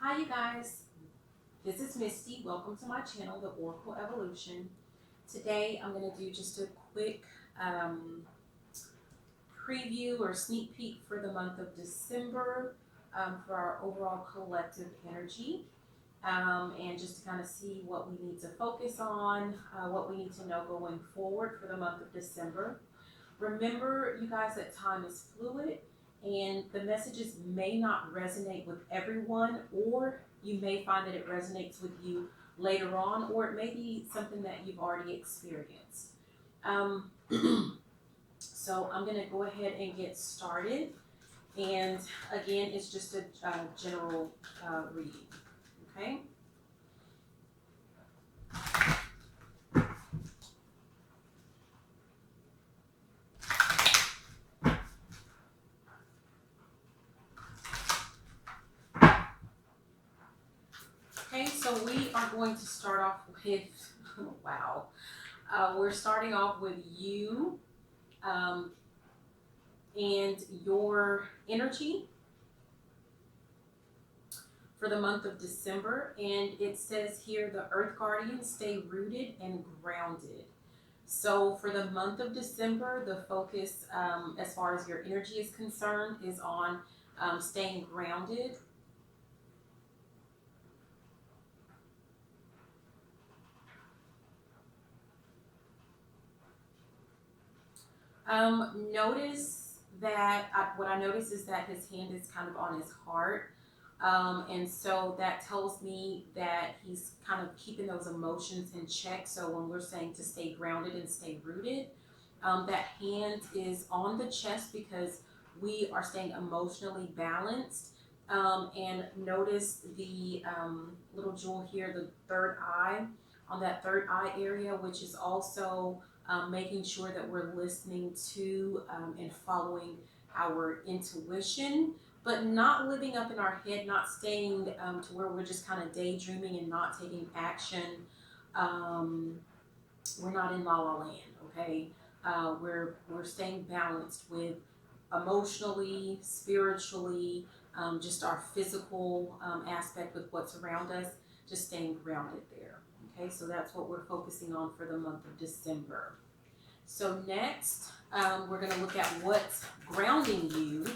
Hi you guys, this is Misty. Welcome to my channel, The Oracle Evolution. Today I'm going to do just a quick preview or sneak peek for the month of December for our overall collective energy and just to kind of see what we need to focus on, what we need to know going forward for the month of December. Remember, you guys, that time is fluid and the messages may not resonate with everyone, or you may find that it resonates with you later on, or it may be something that you've already experienced. So I'm going to go ahead and get started. And again, it's just a general reading. Okay. Okay, so we are going to start off with, wow, we're starting off with you and your energy for the month of December. And it says here, the Earth Guardians stay rooted and grounded. So for the month of December, the focus as far as your energy is concerned is on staying grounded. Notice that what I notice is that his hand is kind of on his heart. And so that tells me that he's kind of keeping those emotions in check. So when we're saying to stay grounded and stay rooted, that hand is on the chest because we are staying emotionally balanced. And notice the little jewel here, the third eye, on that third eye area, which is also making sure that we're listening to and following our intuition, but not living up in our head, not staying to where we're just kind of daydreaming and not taking action. We're not in la la land, okay? We're staying balanced with emotionally, spiritually, just our physical aspect with what's around us, just staying grounded there. Okay, so that's what we're focusing on for the month of December. So next, we're going to look at what's grounding you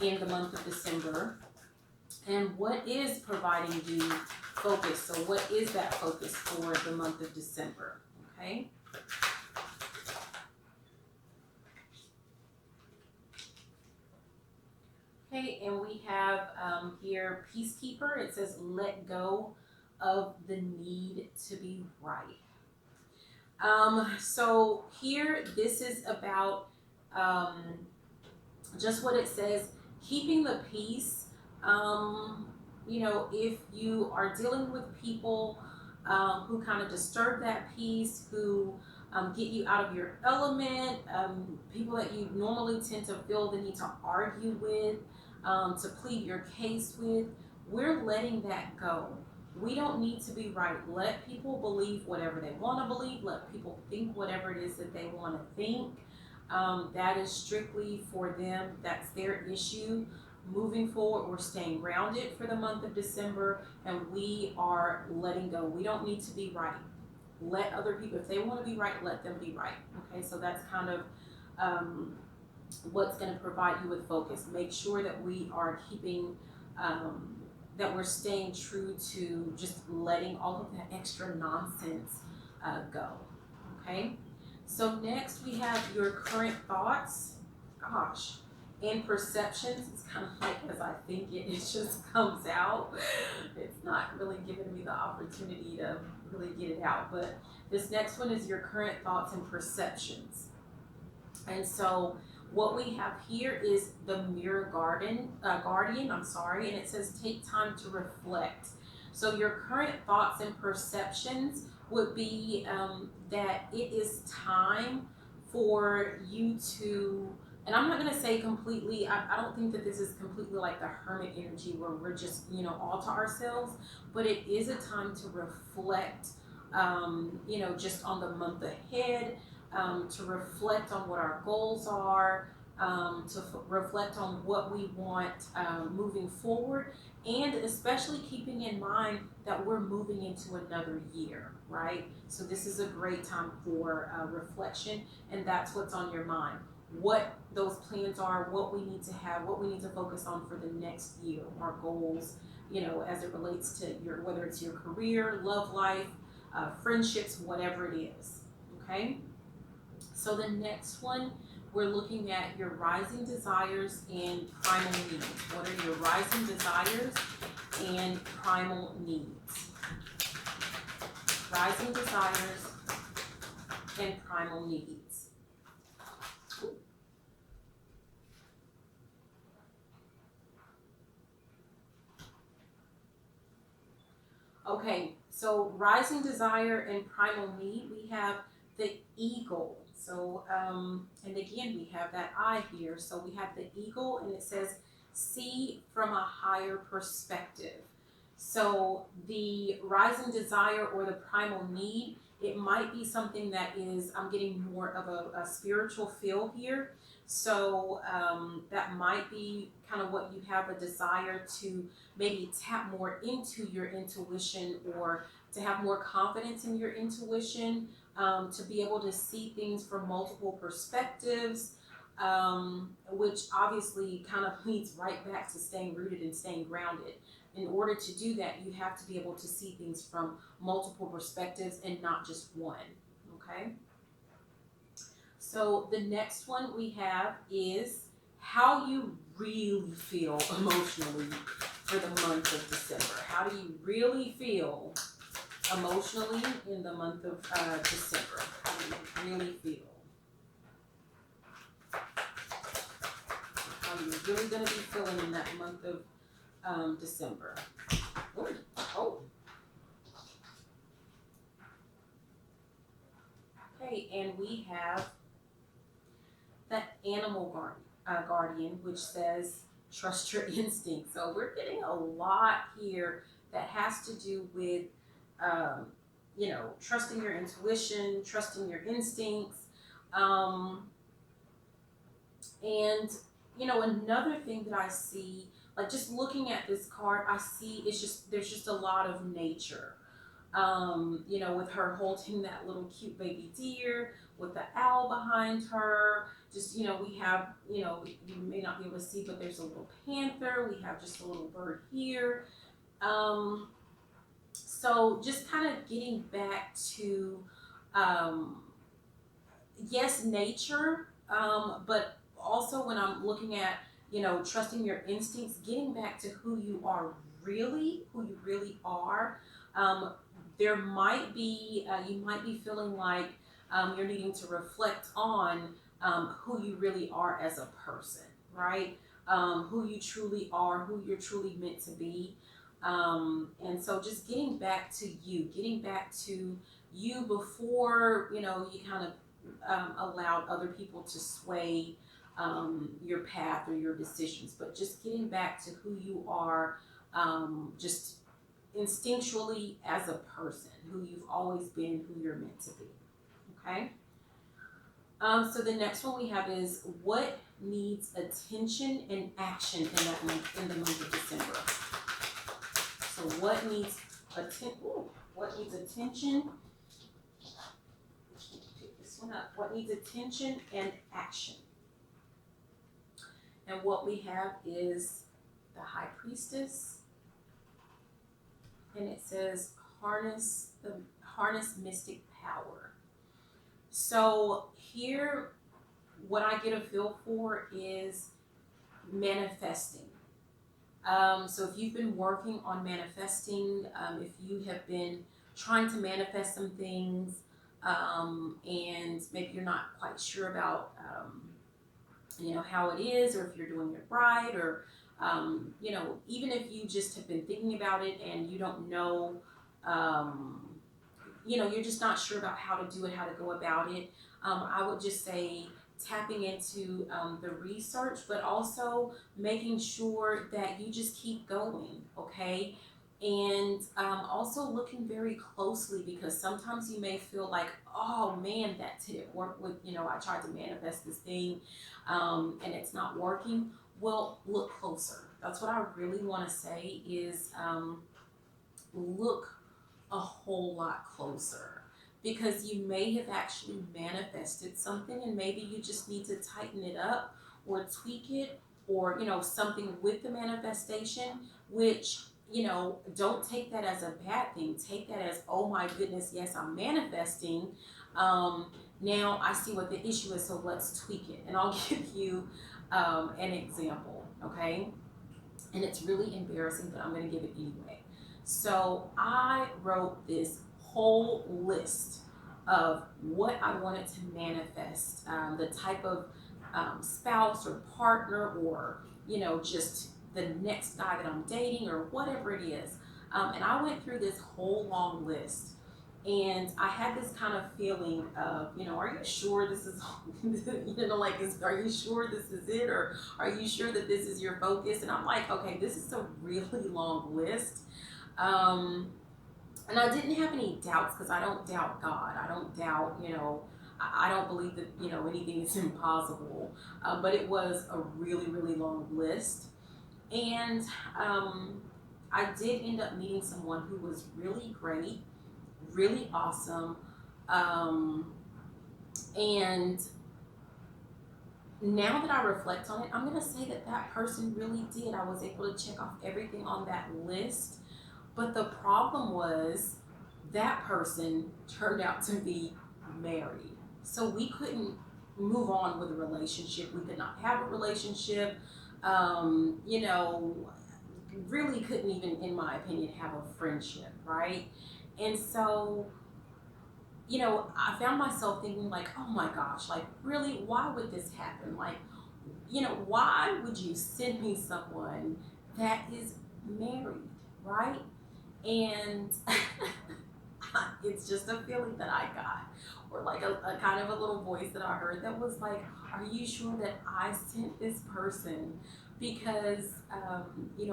in the month of December and what is providing you focus. So what is that focus for the month of December? Okay. Okay, and we have here Peacekeeper. It says let go of the need to be right. So here, this is about just what it says, keeping the peace. You know, if you are dealing with people who kind of disturb that peace, who get you out of your element, people that you normally tend to feel the need to argue with, to plead your case with, we're letting that go. We don't need to be right. Let people believe whatever they want to believe. Let people think whatever it is that they want to think. That is strictly for them. That's their issue. Moving forward, we're staying grounded for the month of December, and we are letting go. We don't need to be right. Let other people, if they want to be right, let them be right. Okay, so that's kind of what's going to provide you with focus. Make sure that we are keeping that we're staying true to just letting all of that extra nonsense go. Okay, so next we have your current thoughts, gosh, and perceptions. It's kind of like as I think it just comes out. It's not really giving me the opportunity to really get it out, but this next one is your current thoughts and perceptions. And so what we have here is the Mirror Guardian, and it says take time to reflect. So your current thoughts and perceptions would be that it is time for you to, and I'm not going to say completely, I don't think that this is completely like the hermit energy where we're just, you know, all to ourselves, but it is a time to reflect, you know, just on the month ahead, to reflect on what our goals are, to reflect on what we want moving forward, and especially keeping in mind that we're moving into another year, right? So this is a great time for reflection, and that's what's on your mind. What those plans are, what we need to have, what we need to focus on for the next year, our goals, as it relates to whether it's your career, love life, friendships, whatever it is, okay? So the next one, we're looking at your rising desires and primal needs. What are your rising desires and primal needs? Rising desires and primal needs. Okay, so rising desire and primal need, we have the eagle. So, and again, we have that eye here. So we have the eagle, and it says, see from a higher perspective. So the rising desire or the primal need, it might be something that is, I'm getting more of a spiritual feel here. So that might be kind of what you have a desire to maybe tap more into your intuition, or to have more confidence in your intuition, to be able to see things from multiple perspectives, which obviously kind of leads right back to staying rooted and staying grounded. In order to do that, you have to be able to see things from multiple perspectives and not just one, okay? So the next one we have is how you really feel emotionally for the month of December. How do you really feel emotionally in the month of December? How do you really feel? How are you really going to be feeling in that month of December? Oh. Okay, and we have that animal guardian, which says trust your instinct. So we're getting a lot here that has to do with trusting your intuition, trusting your instincts, and another thing that I see, like just looking at this card, I see there's just a lot of nature. With her holding that little cute baby deer, with the owl behind her. Just, we have, you may not be able to see, but there's a little panther. We have just a little bird here. So just kind of getting back to, yes, nature, but also when I'm looking at, trusting your instincts, getting back to who you really are. There might be, you might be feeling like you're needing to reflect on who you really are as a person, right? Who you truly are, who you're truly meant to be. And so just getting back to you before, you kind of allowed other people to sway your path or your decisions, but just getting back to who you are, just instinctually as a person, who you've always been, who you're meant to be. Okay. So the next one we have is what needs attention and action in the month of December. So what needs attention? Pick this one up. What needs attention and action? And what we have is the High Priestess. And it says harness mystic power. So here, what I get a feel for is manifesting. So if you've been working on manifesting, if you have been trying to manifest some things, and maybe you're not quite sure about, how it is, or if you're doing it right, or even if you just have been thinking about it and you don't know, you're just not sure about how to do it, how to go about it, I would just say tapping into the research, but also making sure that you just keep going, okay? And also looking very closely, because sometimes you may feel like, oh man, that didn't work with, I tried to manifest this thing and it's not working. Well, look closer. That's what I really want to say is look a whole lot closer, because you may have actually manifested something and maybe you just need to tighten it up or tweak it, or something with the manifestation, which don't take that as a bad thing. Take that as, oh my goodness, yes, I'm manifesting. Now I see what the issue is, so let's tweak it. And I'll give you an example, okay? And it's really embarrassing, but I'm going to give it anyway. So I wrote this whole list of what I wanted to manifest, the type of spouse or partner, or just the next guy that I'm dating or whatever it is. And I went through this whole long list. And I had this kind of feeling of, are you sure this is, like, are you sure this is it? Or are you sure that this is your focus? And I'm like, okay, this is a really long list. And I didn't have any doubts, because I don't doubt God. I don't doubt, I don't believe that, anything is impossible. But it was a really, really long list. And I did end up meeting someone who was really great, really awesome. And now that I reflect on it, I'm going to say that that person really did. I was able to check off everything on that list. But the problem was that person turned out to be married. So we couldn't move on with a relationship. We could not have a relationship. Really couldn't even, in my opinion, have a friendship, right? And so, I found myself thinking like, oh my gosh, like really, why would this happen? Like, why would you send me someone that is married, right? And it's just a feeling that I got, or like a kind of a little voice that I heard that was like, are you sure that I sent this person? Because,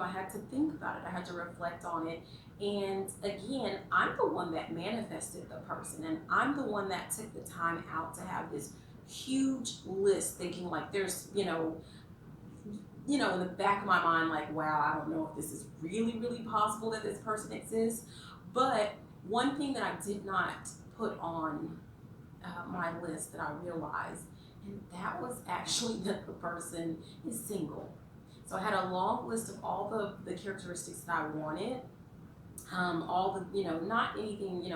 I had to think about it. I had to reflect on it. And again, I'm the one that manifested the person, and I'm the one that took the time out to have this huge list, thinking like there's, in the back of my mind, like, wow, I don't know if this is really, really possible that this person exists. But one thing that I did not put on my list that I realized, and that was actually that the person is single. So I had a long list of all the characteristics that I wanted, all the, not anything,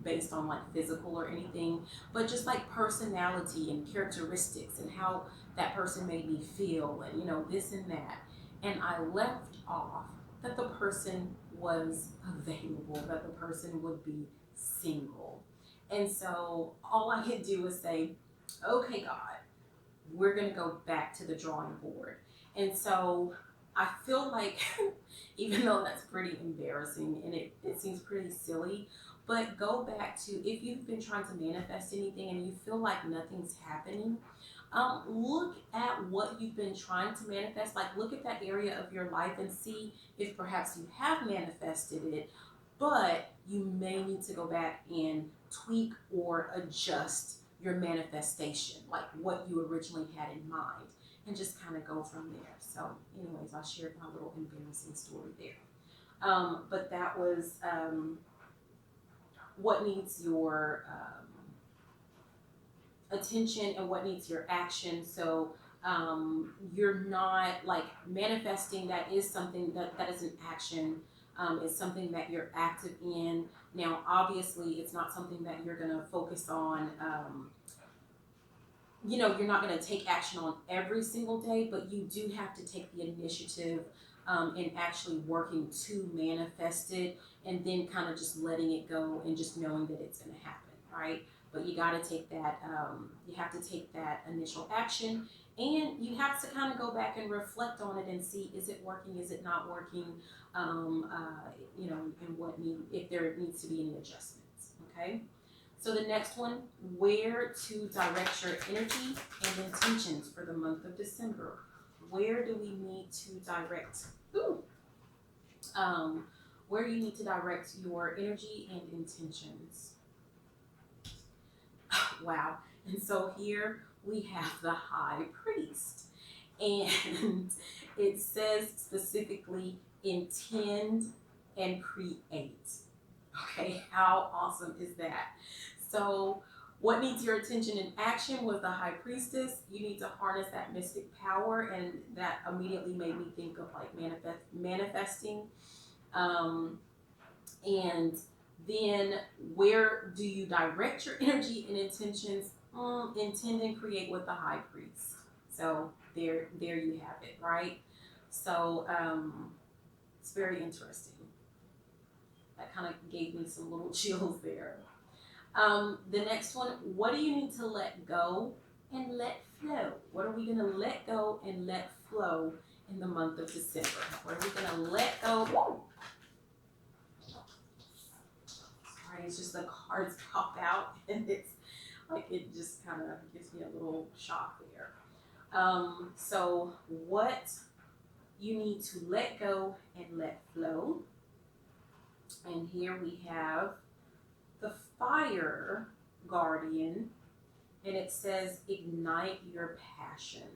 based on like physical or anything, but just like personality and characteristics and how that person made me feel, and this and that. And I left off that the person was available, that the person would be single. And so all I could do was say, okay, God, we're going to go back to the drawing board. And so I feel like, even though that's pretty embarrassing and it seems pretty silly, but go back to, if you've been trying to manifest anything and you feel like nothing's happening, look at what you've been trying to manifest. Like, look at that area of your life and see if perhaps you have manifested it, but you may need to go back and tweak or adjust your manifestation, like what you originally had in mind, and just kind of go from there. So anyways, I shared my little embarrassing story there. But that was what needs your attention and what needs your action. So you're not like manifesting, that is something that is an action. It's something that you're active in. Now, obviously, it's not something that you're going to focus on. You're not going to take action on every single day, but you do have to take the initiative in actually working to manifest it, and then kind of just letting it go and just knowing that it's going to happen, right? But you got to take that, you have to take that initial action, and you have to kind of go back and reflect on it and see, is it working, is it not working, and if there needs to be any adjustments, okay? So the next one, where to direct your energy and intentions for the month of December. Where do we need to direct where you need to direct your energy and intentions. Wow. And so here we have the high priest. And it says specifically intend and create. Okay, how awesome is that? So what needs your attention and action was the high priestess. You need to harness that mystic power, and that immediately made me think of like manifesting. And then where do you direct your energy and intentions? Intend and create with the high priest. So there you have it, right? So it's very interesting. That kind of gave me some little chills there. The next one, what do you need to let go and let flow? What are we going to let go and let flow in the month of December? What are we going to let go? Sorry, it's just the cards pop out and it's like it just kind of gives me a little shock there. So what you need to let go and let flow. And here we have the fire guardian, and it says ignite your passion.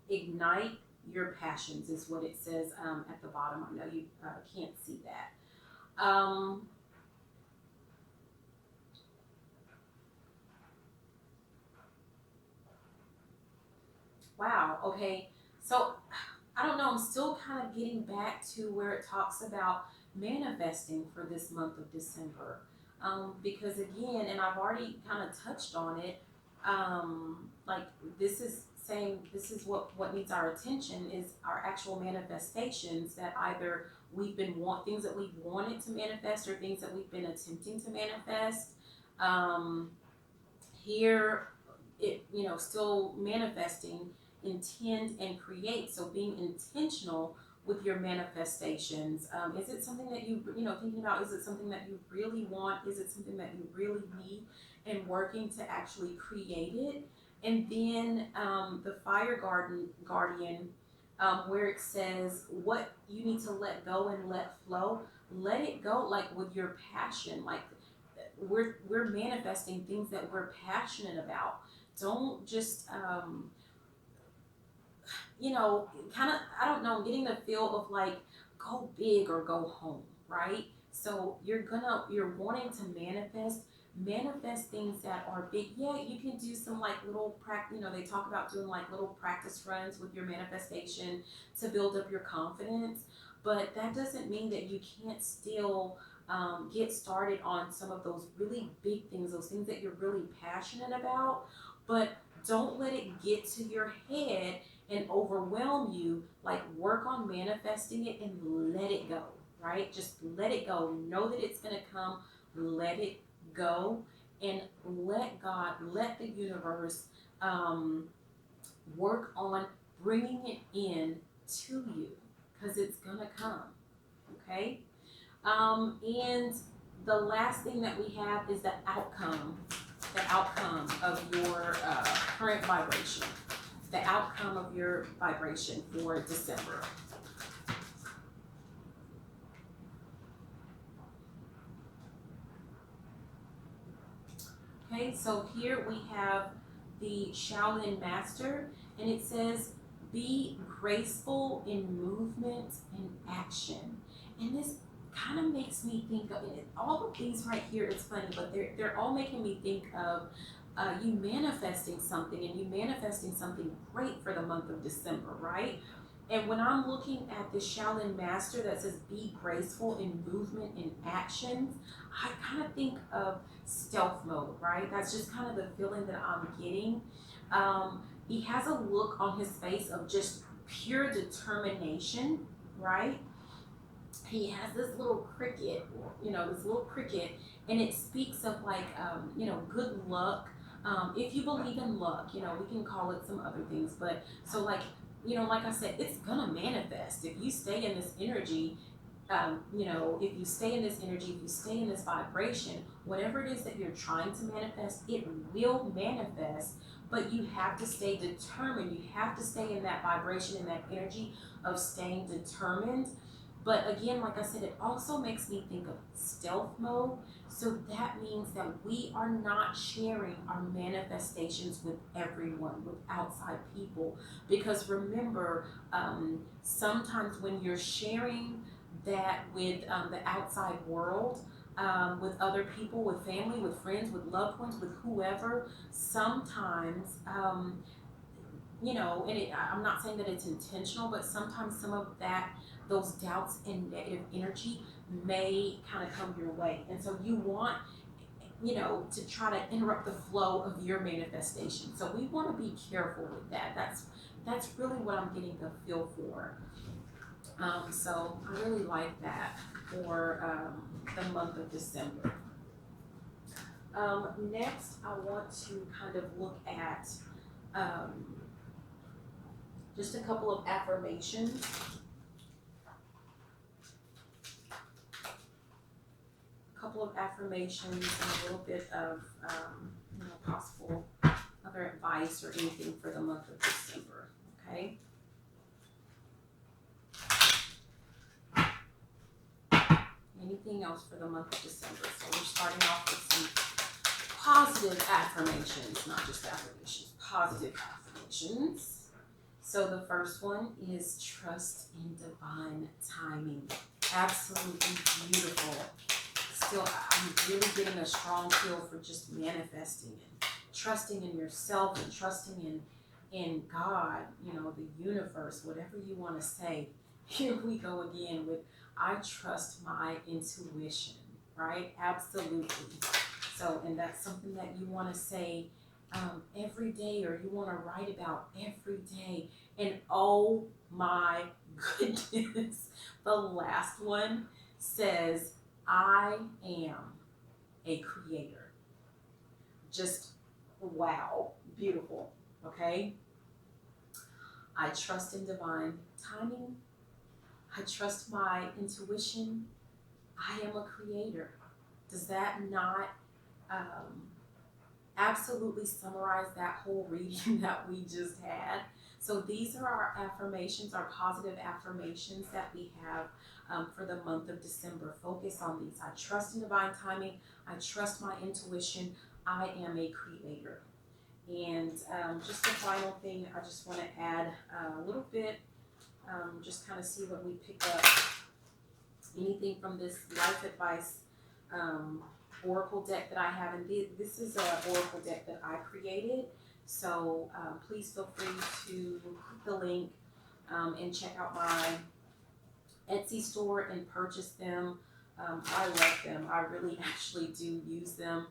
Ignite your passions is what it says at the bottom. I know you can't see that. Wow, okay. So I don't know, I'm still kind of getting back to where it talks about manifesting for this month of December. Because again, and I've already kind of touched on it, like this is saying this is what needs our attention is our actual manifestations that either we've been things that we've wanted to manifest or things that we've been attempting to manifest. Here, it still manifesting, intend and create. So being intentional with your manifestations. Is it something that thinking about, is it something that you really want? Is it something that you really need? And working to actually create it. And then the fire guardian, where it says what you need to let go and let flow. Let it go, like with your passion. Like we're manifesting things that we're passionate about. Don't just kind of, I don't know, getting the feel of like go big or go home, right? So you're wanting to manifest things that are big. Yeah, you can do some like little they talk about doing like little practice runs with your manifestation to build up your confidence, but that doesn't mean that you can't still get started on some of those really big things, those things that you're really passionate about, but don't let it get to your head and overwhelm you. Like work on manifesting it and let it go, right? Just let it go. Know that it's going to come. Let it go and let God, let the universe work on bringing it in to you because it's going to come, okay? And the last thing that we have is the outcome of your current vibration. The outcome of your vibration for December. Okay, so here we have the Shaolin Master, and it says, be graceful in movement and action. And this kind of makes me think of it. All of these right here, it's funny, but they're all making me think of you manifesting something, and you manifesting something great for the month of December, right? And when I'm looking at the Shaolin Master that says be graceful in movement and actions, I kind of think of stealth mode, right? That's just kind of the feeling that I'm getting. He has a look on his face of just pure determination, right? He has this little cricket, and it speaks of like, good luck. If you believe in luck, we can call it some other things, but so like, like I said, it's gonna manifest. If you stay in this energy, if you stay in this energy, if you stay in this vibration, whatever it is that you're trying to manifest, it will manifest, but you have to stay determined. You have to stay in that vibration, in that energy of staying determined. But again, like I said, it also makes me think of stealth mode. So that means that we are not sharing our manifestations with everyone, with outside people. Because remember, sometimes when you're sharing that with the outside world, with other people, with family, with friends, with loved ones, with whoever, sometimes and I'm not saying that it's intentional, but sometimes some of those doubts and negative energy may kind of come your way. And so you want, to try to interrupt the flow of your manifestation. So we want to be careful with that. That's really what I'm getting the feel for. So I really like that for the month of December. Next, I want to kind of look at just a couple of affirmations. And a little bit of possible other advice or anything for the month of December. Okay. Anything else for the month of December? So we're starting off with some positive affirmations, not just affirmations, positive affirmations. So the first one is trust in divine timing. Absolutely beautiful. Still, I'm really getting a strong feel for just manifesting and trusting in yourself and trusting in God, the universe, whatever you want to say. Here we go again with I trust my intuition, right? Absolutely. So, and that's something that you want to say every day, or you want to write about every day. And oh my goodness, the last one says, I am a creator. Just wow, beautiful, okay? I trust in divine timing. I trust my intuition. I am a creator. Does that not absolutely summarize that whole reading that we just had? So these are our affirmations, our positive affirmations that we have for the month of December. Focus on these. I trust in divine timing. I trust my intuition. I am a creator. And just the final thing, I just want to add a little bit, just kind of see what we pick up. Anything from this life advice oracle deck that I have. And this is an oracle deck that I created. So please feel free to click the link and check out my Etsy store and purchase them. I love them. I really actually do use them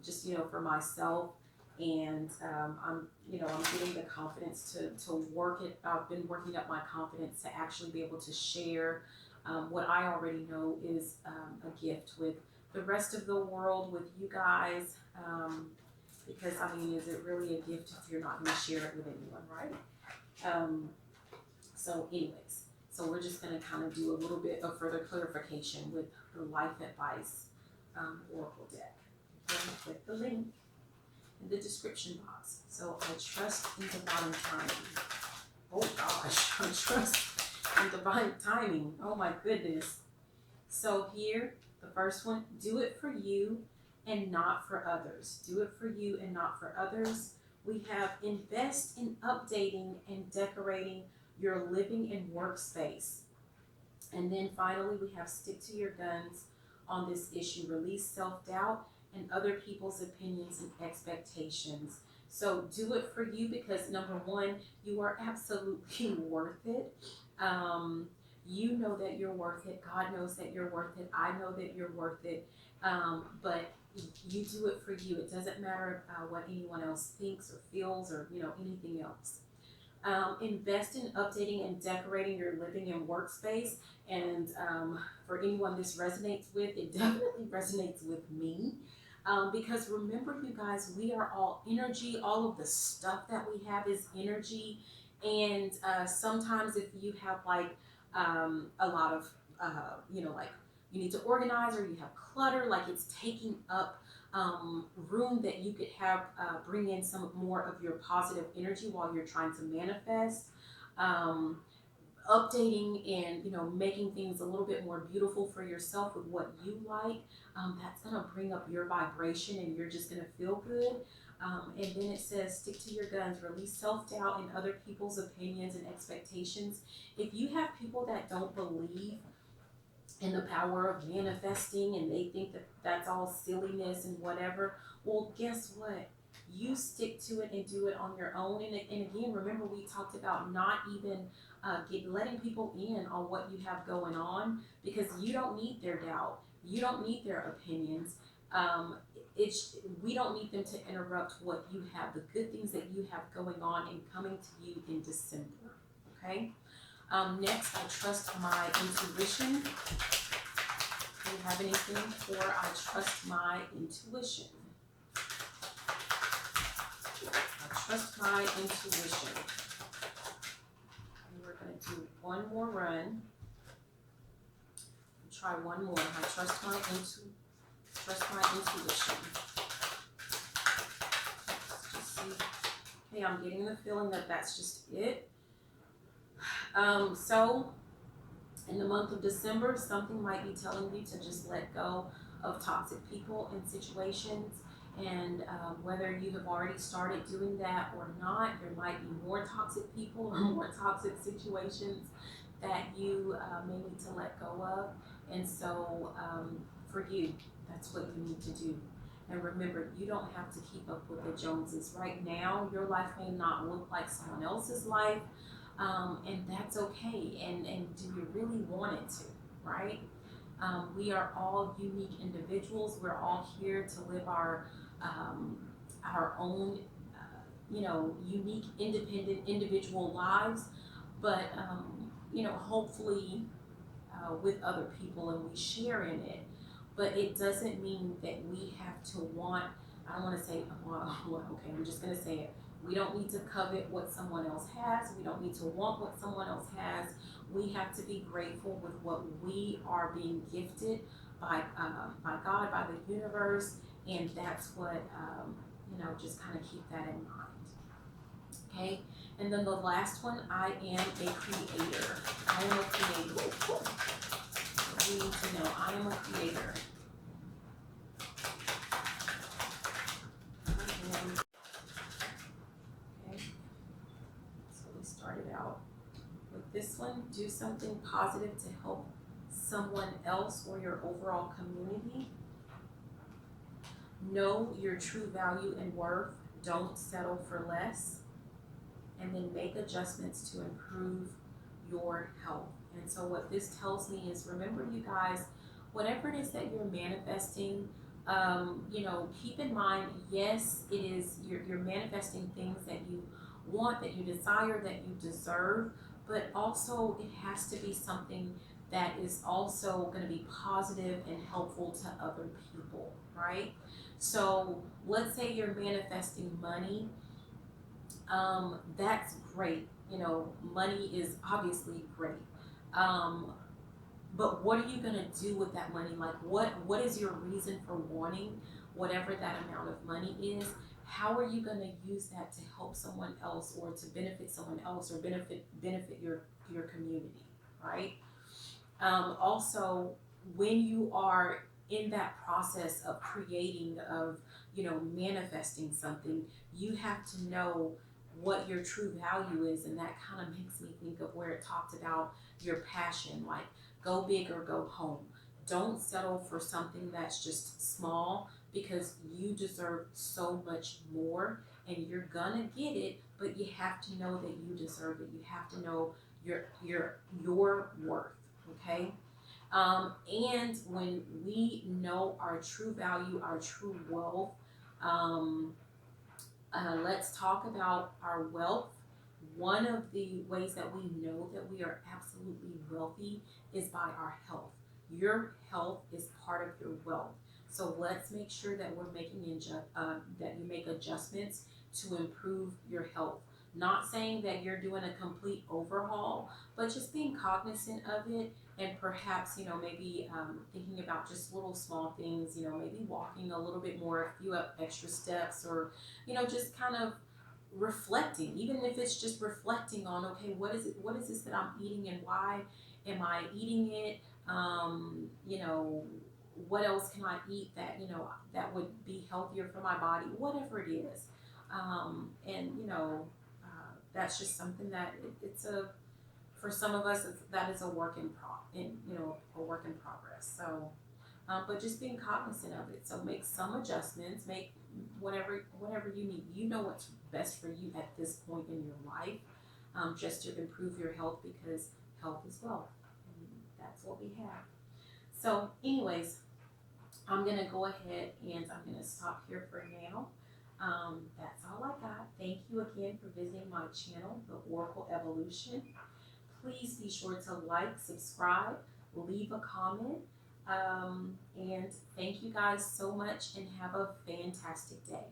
just, for myself. And I'm getting the confidence to work it. I've been working up my confidence to actually be able to share what I already know is a gift with the rest of the world, with you guys. Because, is it really a gift if you're not going to share it with anyone, right? So anyways, so we're just going to kind of do a little bit of further clarification with the life advice oracle deck. Okay, click the link in the description box. So I trust in divine timing. Oh gosh, I trust in divine timing. Oh my goodness. So here, the first one, do it for you and not for others. Do it for you and not for others. We have invest in updating and decorating your living and workspace. And then finally, we have stick to your guns on this issue. Release self-doubt and other people's opinions and expectations. So do it for you because number one, you are absolutely worth it. You know that you're worth it. God knows that you're worth it. I know that you're worth it. But you do it for you. It doesn't matter what anyone else thinks or feels or anything else. Invest in updating and decorating your living and workspace. And for anyone this resonates with, it definitely resonates with me. Because remember, you guys, we are all energy. All of the stuff that we have is energy. And sometimes if you have a lot of, like you need to organize or you have clutter, like it's taking up room that you could have bring in some more of your positive energy while you're trying to manifest. updating and making things a little bit more beautiful for yourself with what you like, that's going to bring up your vibration and you're just going to feel good. And then it says, stick to your guns, release self-doubt and other people's opinions and expectations. If you have people that don't believe in the power of manifesting and they think that that's all silliness and whatever, well, guess what? You stick to it and do it on your own. And again, remember we talked about not even letting people in on what you have going on, because you don't need their doubt. You don't need their opinions. We don't need them to interrupt what you have, the good things that you have going on and coming to you in December. Okay. Next, I trust my intuition. Do you have anything for I trust my intuition? I trust my intuition. And we're going to do one more run. We'll try one more. I trust my intuition. Let's just see. Okay, I'm getting the feeling that that's just it. So in the month of December, something might be telling you to just let go of toxic people and situations. And whether you have already started doing that or not, there might be more toxic people or more toxic situations that you may need to let go of. And so for you, that's what you need to do. And remember, you don't have to keep up with the Joneses. Right now, your life may not look like someone else's life. And that's okay. And do you really want it to, right? We are all unique individuals. We're all here to live our own, unique, independent, individual lives. But, hopefully with other people, and we share in it. But it doesn't mean that we have to want, I don't want to say, well, okay, I'm just going to say it. We don't need to covet what someone else has. We don't need to want what someone else has. We have to be grateful with what we are being gifted by God, by the universe, and that's what, just kind of keep that in mind. Okay, and then the last one, I am a creator. I am a creator. We need to know, I am a creator. Out with this one. Do something positive to help someone else or your overall community. Know your true value and worth. Don't settle for less. And then make adjustments to improve your health. And so what this tells me is, remember, you guys, whatever it is that you're manifesting, keep in mind, yes, it is, you're manifesting things that you want, that you desire, that you deserve, but also it has to be something that is also going to be positive and helpful to other people, right? So let's say you're manifesting money. That's great. Money is obviously great. But what are you going to do with that money? Like, what is your reason for wanting whatever that amount of money is? How are you going to use that to help someone else, or to benefit someone else, or benefit your community, right? Also, when you are in that process of creating, of manifesting something, you have to know what your true value is, and that kind of makes me think of where it talked about your passion, like go big or go home. Don't settle for something that's just small, because you deserve so much more, and you're gonna get it, but you have to know that you deserve it. You have to know your worth, okay? And when we know our true value, our true wealth, let's talk about our wealth. One of the ways that we know that we are absolutely wealthy is by our health. Your health is part of your wealth. So let's make sure that we're making that you make adjustments to improve your health. Not saying that you're doing a complete overhaul, but just being cognizant of it, and perhaps maybe thinking about just little small things. Maybe walking a little bit more, a few extra steps, or just kind of reflecting, even if it's just reflecting on, okay, what is this that I'm eating, and why am I eating it? You know, what else can I eat that, you know, that would be healthier for my body, whatever it is. And you know, that's just something that it's a, for some of us, that is a work a work in progress. So, but just being cognizant of it. So make some adjustments, make whatever you need. You know what's best for you at this point in your life, just to improve your health, because health is wealth. And that's what we have. So, anyways, I'm gonna go ahead and I'm gonna stop here for now. That's all I got. Thank you again for visiting my channel, The Oracle Evolution. Please be sure to like, subscribe, leave a comment. And thank you guys so much, and have a fantastic day.